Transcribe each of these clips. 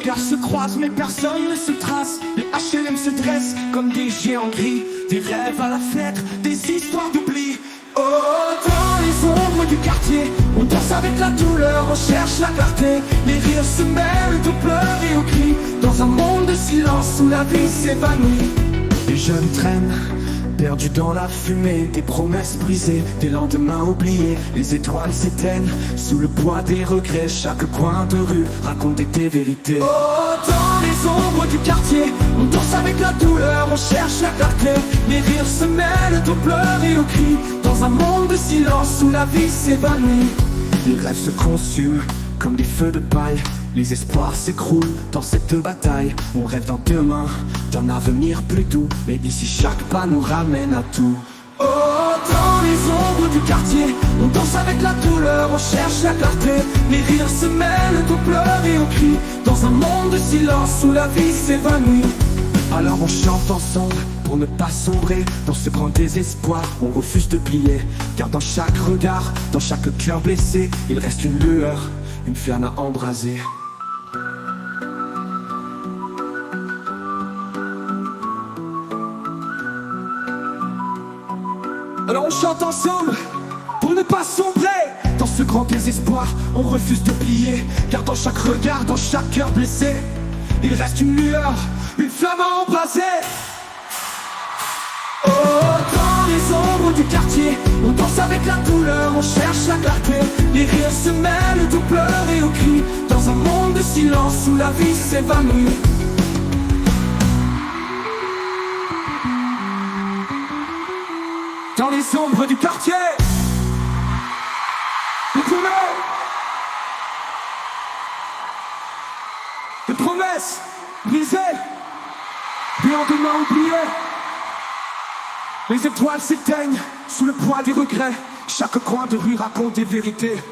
regards se croisent mais personne ne se trace. Les HLM se dressent comme des géants gris. Des rêves à la fenêtre, des histoires d'oubli. Oh, dans les ombres du quartier, on danse avec la douleur, on cherche la clarté. Les rires se mêlent aux pleurs et aux cris. Dans un monde de silence où la vie s'évanouit. Les jeunes traînent, perdus dans la fumée, des promesses brisées, des lendemains oubliés. Les étoiles s'éteignent sous le poids des regrets. Chaque coin de rue raconte des vérités. Oh, dans les ombres du quartier, on danse avec la douleur, on cherche la clarté. Les rires se mêlent aux pleurs et aux cris. Dans un monde de silence où la vie s'évanouit. Les rêves se consument comme des feux de paille. Les espoirs s'écroulent dans cette bataille. On rêve d'un demain, d'un avenir plus doux. Mais ici chaque pas nous ramène à tout. Oh, dans les ombres du quartier, on danse avec la douleur, on cherche la clarté. Les rires se mêlent aux pleurs et aux cris. Dans un monde de silence où la vie s'évanouit. Alors on chante ensemble pour ne pas sombrer dans ce grand désespoir. On refuse de plier, car dans chaque regard, dans chaque cœur blessé, il reste une lueur, une flamme à embraser. Alors on chante ensemble pour ne pas sombrer dans ce grand désespoir. On refuse de plier, car dans chaque regard, dans chaque cœur blessé, il reste une lueur, une flamme à embraser. Oh, dans les ombres du quartier, on danse avec la douleur, on cherche la clarté. Les rires se mêlent aux pleurs et aux cris. Dans un monde de silence où la vie s'évanouit. Dans les ombres du quartier, des promesses brisées, des lendemains oubliés. Les étoiles s'éteignent sous le poids des regrets. Chaque coin de rue raconte des vérités.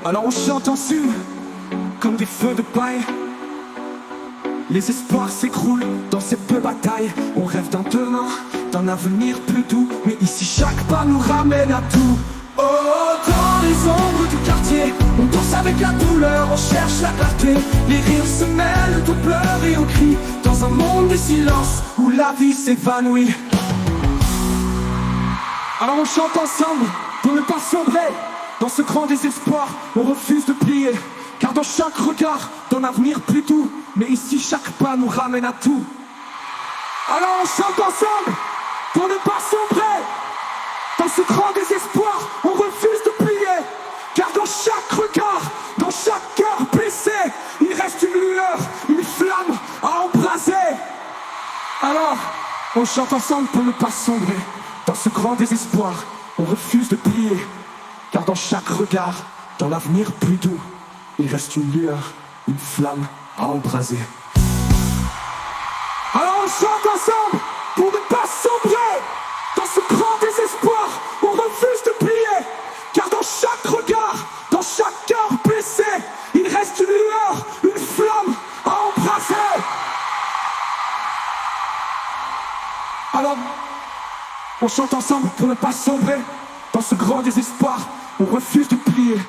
Alors on chante ensemble comme des feux de paille. Les espoirs s'écroulent dans cette peu bataille. On rêve d'un demain, d'un avenir plus doux. Mais ici chaque pas nous ramène à tout. Oh, dans les ombres du quartier, on danse avec la douleur, on cherche la clarté. Les rires se mêlent aux pleurs et aux cris. Dans un monde de silence où la vie s'évanouit. Alors on chante ensemble pour ne pas sombrer dans ce grand désespoir. On refuse de plier, car dans chaque regard, d'un avenir plus doux. Mais ici chaque pas nous ramène à tout. Alors on chante ensemble pour ne pas sombrer dans ce grand désespoir. On refuse de plier, car dans chaque regard, dans chaque cœur blessé, il reste une lueur, une flamme à embraser. Alors on chante ensemble pour ne pas sombrer dans ce grand désespoir. On refuse de plier, car dans chaque regard, dans l'avenir plus doux, il reste une lueur, une flamme à embraser. Alors on chante ensemble pour ne pas sombrer dans ce grand désespoir. On refuse de plier, car dans chaque regard, dans chaque cœur blessé, il reste une lueur, une flamme à embraser. Alors on chante ensemble pour ne pas sombrer dans ce grand désespoir. On refuse de plier.